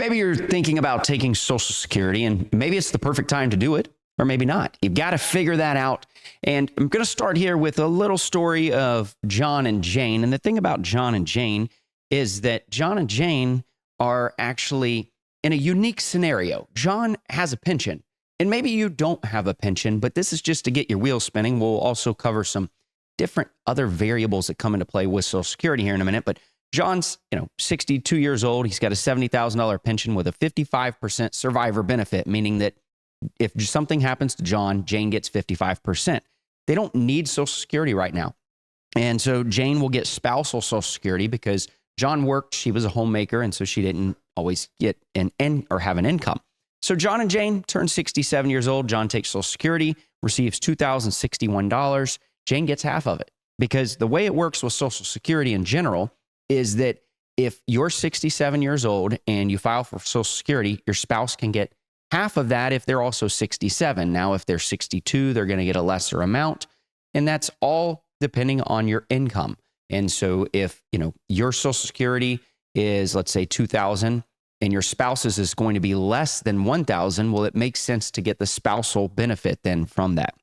Maybe you're thinking about taking Social Security, and maybe it's the perfect time to do it, or maybe not. You've got to figure that out. And I'm going to start here with a little story of John and Jane. And the thing about John and Jane is that John and Jane are actually in a unique scenario. John has a pension, and maybe you don't have a pension, but this is just to get your wheels spinning. We'll also cover some different other variables that come into play with Social Security here in a minute. But John's, 62 years old. He's got a $70,000 pension with a 55% survivor benefit, meaning that if something happens to John, Jane gets 55%. They don't need Social Security right now. And so Jane will get spousal Social Security because John worked, she was a homemaker, and so she didn't always get have an income. So John and Jane turned 67 years old. John takes Social Security, receives $2,061. Jane gets half of it, because the way it works with Social Security in general is that if you're 67 years old and you file for Social Security, your spouse can get half of that if they're also 67. Now, if they're 62, they're going to get a lesser amount, and that's all depending on your income. And so if, your Social Security is, let's say, $2,000 and your spouse's is going to be less than $1,000, well, it makes sense to get the spousal benefit then from that.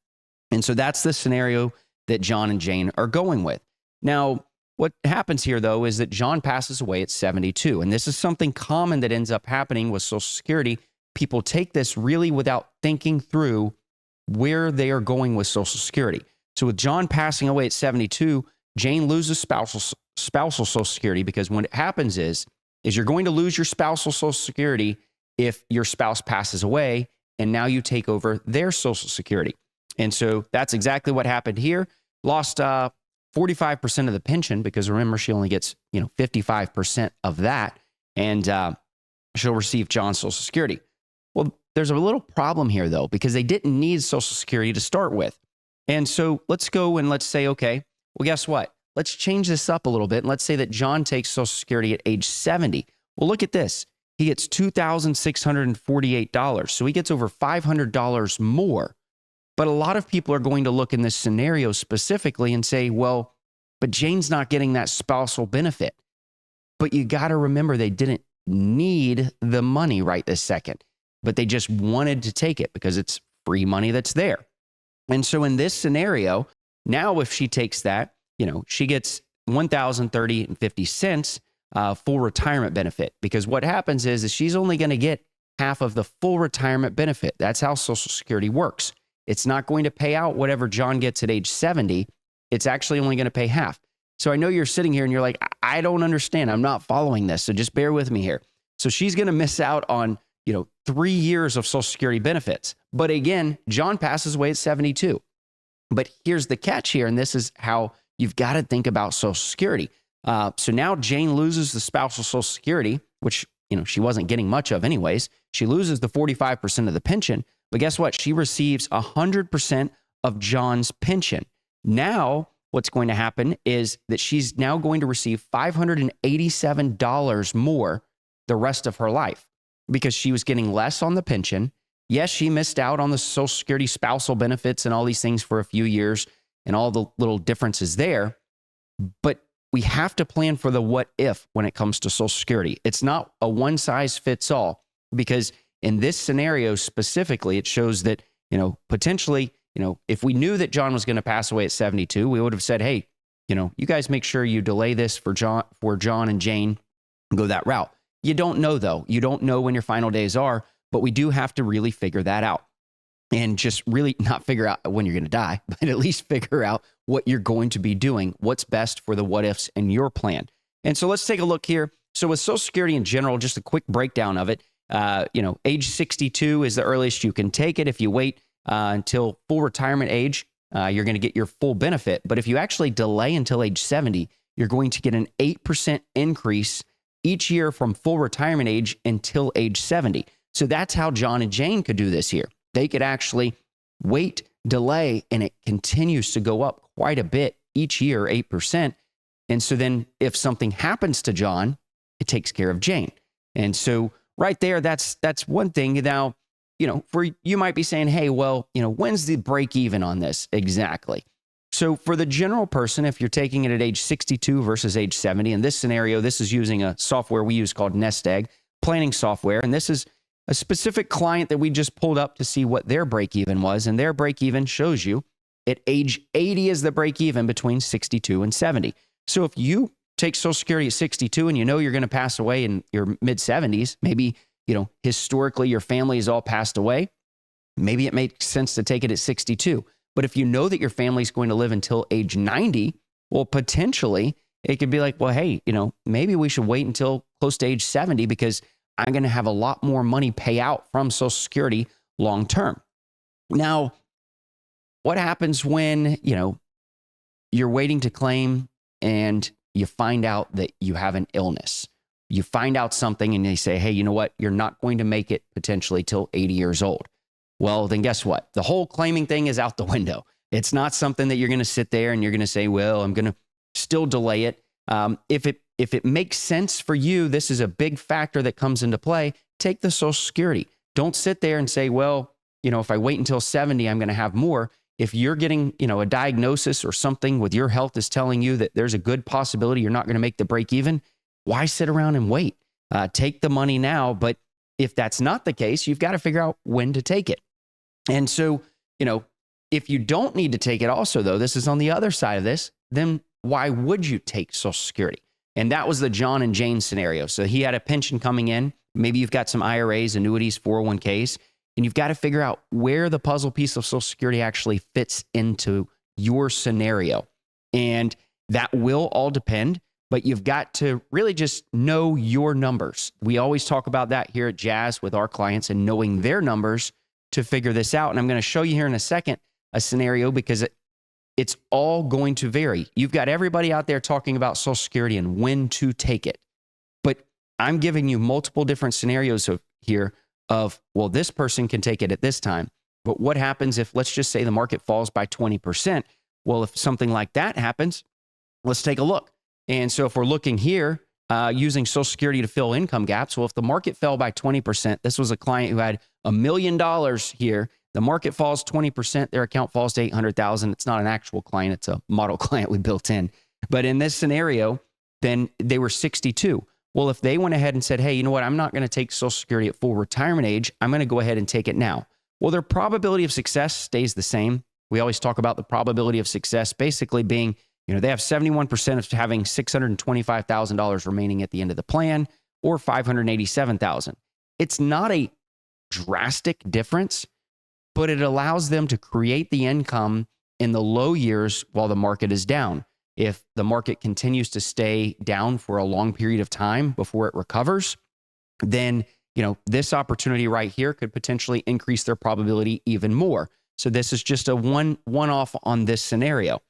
And so that's the scenario that John and Jane are going with. Now, what happens here, though, is that John passes away at 72. And this is something common that ends up happening with Social Security. People take this really without thinking through where they are going with Social Security. So with John passing away at 72, Jane loses spousal Social Security, because when it happens is you're going to lose your spousal Social Security if your spouse passes away, and now you take over their Social Security. And so that's exactly what happened here. Lost 45% of the pension, because remember, she only gets 55% of that, and she'll receive John's Social Security. Well, there's a little problem here, though, because they didn't need Social Security to start with. And so let's go and let's say, okay, well, guess what? Let's change this up a little bit. And let's say that John takes Social Security at age 70. Well, look at this. He gets $2,648. So he gets over $500 more. But a lot of people are going to look in this scenario specifically and say, well, but Jane's not getting that spousal benefit. But you got to remember, they didn't need the money right this second, but they just wanted to take it because it's free money that's there. And so in this scenario, now if she takes that, she gets $1,030.50 full retirement benefit, because what happens is she's only going to get half of the full retirement benefit. That's how Social Security works. It's not going to pay out whatever John gets at age 70. It's actually only going to pay half. So I know you're sitting here and you're like, I don't understand. I'm not following this. So just bear with me here. So she's going to miss out on, 3 years of Social Security benefits. But again, John passes away at 72. But here's the catch here, and this is how you've got to think about Social Security. So now Jane loses the spousal Social Security, which, she wasn't getting much of anyways. She loses the 45% of the pension. But guess what? She receives 100% of John's pension. Now, what's going to happen is that she's now going to receive $587 more the rest of her life, because she was getting less on the pension. Yes, she missed out on the Social Security spousal benefits and all these things for a few years and all the little differences there. But we have to plan for the what if when it comes to Social Security. It's not a one size fits all, because in this scenario specifically, it shows that, potentially, if we knew that John was going to pass away at 72, we would have said, hey, you guys make sure you delay this for John and Jane, go that route. You don't know, though. You don't know when your final days are, but we do have to really figure that out, and just really not figure out when you're going to die, but at least figure out what you're going to be doing, what's best for the what ifs in your plan. And so let's take a look here. So with Social Security in general, just a quick breakdown of it. Age 62 is the earliest you can take it. If you wait until full retirement age, you're going to get your full benefit. But if you actually delay until age 70, you're going to get an 8% increase each year from full retirement age until age 70. So that's how John and Jane could do this here. They could actually wait, delay, and it continues to go up quite a bit each year, 8%. And so then if something happens to John, it takes care of Jane. And so right there, that's one thing. Now, you might be saying, hey, well, when's the break even on this exactly? So for the general person, if you're taking it at age 62 versus age 70, in this scenario, this is using a software we use called Nest Egg. planning software. And this is a specific client that we just pulled up to see what their break even was. And their break even shows you at age 80 is the break even between 62 and 70. So if you take Social Security at 62 and you know you're going to pass away in your mid 70s, maybe, historically your family has all passed away. Maybe it makes sense to take it at 62. But if you know that your family's going to live until age 90, well, potentially it could be like, well, hey, maybe we should wait until close to age 70 because I'm going to have a lot more money pay out from Social Security long term. Now, what happens when, you're waiting to claim and you find out that you have an illness? You find out something and they say, hey, you know what? You're not going to make it potentially till 80 years old. Well, then guess what? The whole claiming thing is out the window. It's not something that you're going to sit there and you're going to say, well, I'm going to still delay it. If it makes sense for you, this is a big factor that comes into play. Take the Social Security. Don't sit there and say, well, if I wait until 70, I'm going to have more. If you're getting, a diagnosis or something with your health is telling you that there's a good possibility you're not going to make the break even, why sit around and wait? Take the money now. But if that's not the case, you've got to figure out when to take it. And so, if you don't need to take it also, though, this is on the other side of this, then why would you take Social Security? And that was the John and Jane scenario. So he had a pension coming in. Maybe you've got some IRAs, annuities, 401ks, and you've got to figure out where the puzzle piece of Social Security actually fits into your scenario. And that will all depend, but you've got to really just know your numbers. We always talk about that here at Jazz with our clients and knowing their numbers to figure this out. And I'm going to show you here in a second a scenario because it's all going to vary. You've got everybody out there talking about Social Security and when to take it. But I'm giving you multiple different scenarios here of, well, this person can take it at this time. But what happens if, let's just say the market falls by 20%? Well, if something like that happens, let's take a look. And so if we're looking here, using Social Security to fill income gaps, well, if the market fell by 20%, this was a client who had $1 million here. The market falls 20%, their account falls to $800,000. It's not an actual client, it's a model client we built in. But in this scenario, then they were 62. Well, if they went ahead and said, hey, you know what, I'm not going to take Social Security at full retirement age, I'm going to go ahead and take it now. Well, their probability of success stays the same. We always talk about the probability of success basically being, they have 71% of having $625,000 remaining at the end of the plan or $587,000. It's not a drastic difference, but it allows them to create the income in the low years while the market is down. If the market continues to stay down for a long period of time before it recovers, then, this opportunity right here could potentially increase their probability even more. So this is just a one-off on this scenario.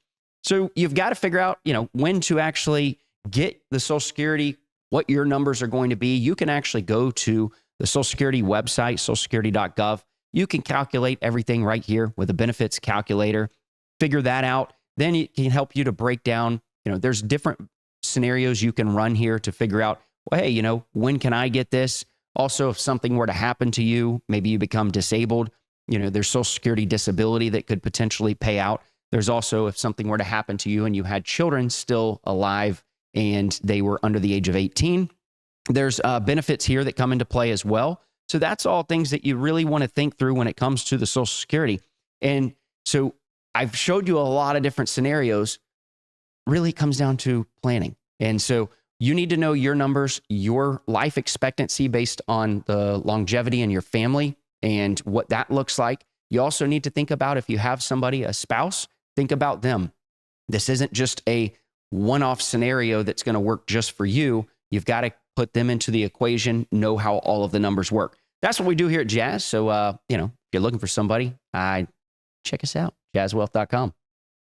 So you've got to figure out, when to actually get the Social Security, what your numbers are going to be. You can actually go to the Social Security website, socialsecurity.gov. You can calculate everything right here with a benefits calculator, figure that out. Then it can help you to break down, there's different scenarios you can run here to figure out, well, hey, when can I get this? Also, if something were to happen to you, maybe you become disabled, there's Social Security disability that could potentially pay out. There's also, if something were to happen to you and you had children still alive and they were under the age of 18, there's benefits here that come into play as well. So that's all things that you really want to think through when it comes to the Social Security. And so I've showed you a lot of different scenarios. Really comes down to planning. And so you need to know your numbers, your life expectancy based on the longevity in your family and what that looks like. You also need to think about if you have somebody, a spouse, think about them. This isn't just a one-off scenario that's going to work just for you. You've got to put them into the equation, know how all of the numbers work. That's what we do here at Jazz. So, if you're looking for somebody, check us out, jazzwealth.com.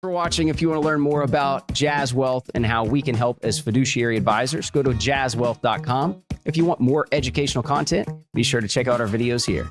For watching. If you want to learn more about Jazz Wealth and how we can help as fiduciary advisors, go to jazzwealth.com. If you want more educational content, be sure to check out our videos here.